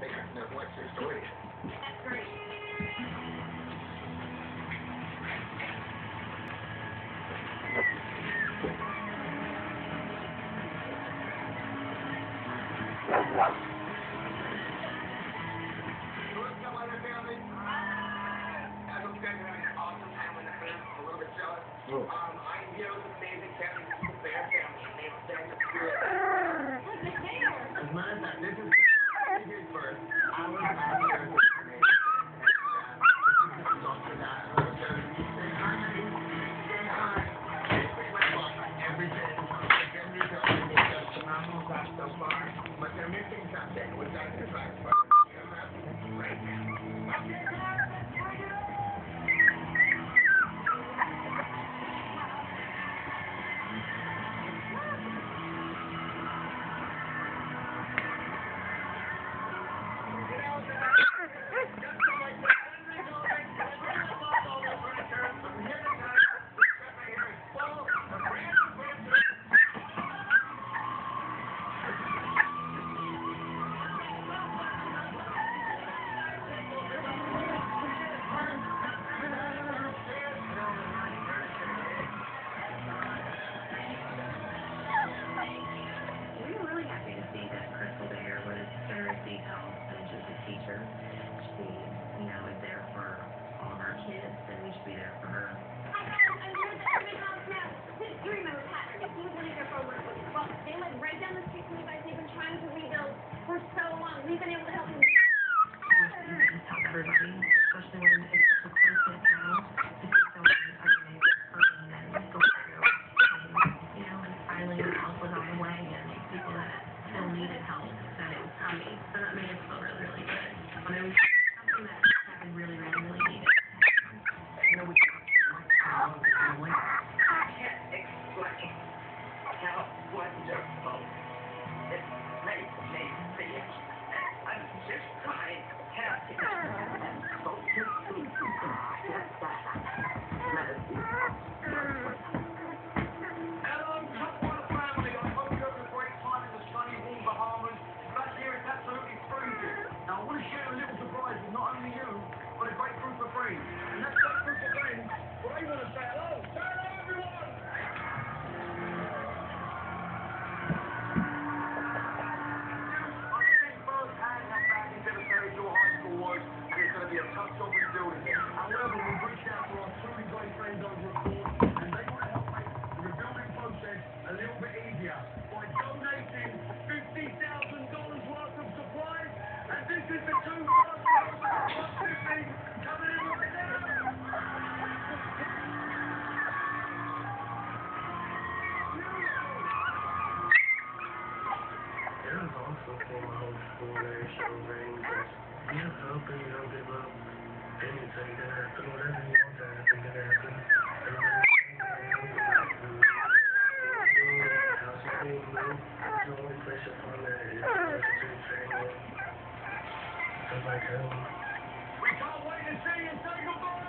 they have to know what your story is. That's great. I'm here with an amazing family. This is the Bear family. They're the spirit. Look, the bear. As a matter of fact, this is his first. I was after the so far, but they're missing something. We've got to try to right now. Teacher. She, is there for all of our kids, and we should be there for her. I heard that every house now. Do you remember Patrick? He was living there for over a week. Well, they live right down the street from you guys. They've been trying to rebuild for so long. We've been able to help them. We just help everybody, especially when it's a close-knit town, to see someone every person and go through and finally the help was on the way, and people that still needed help, that it was coming. So that made us feel really, really good. When it was something that Kevin really, really, really needed. We can't explain how wonderful it makes me feel. I'm just trying happy. Hello, Topwater family. I hope you have a great time in the sunny, warm Bahamas. Back here it's absolutely freezing. Now I want to share a little surprise with not only you, but a great group of friends. And that great group of friends, well, they want to say hello. Say hello, everyone! I've seen firsthand how badly devastated your high school was, and it's going to be a tough job rebuilding it. However, we've reached out to our truly great friends over at Ford, and they want to help make the rebuilding process a little bit easier by donating $50,000 worth of supplies, and this is the $2,000 coming in right now. It was awesome seeing my whole school there celebrating because you have hope and you don't give up. Anything can happen, whatever you want to happen can happen. House is being built. The only place to find that is Institute family. Feels like home. We can't wait to see you say goodbye.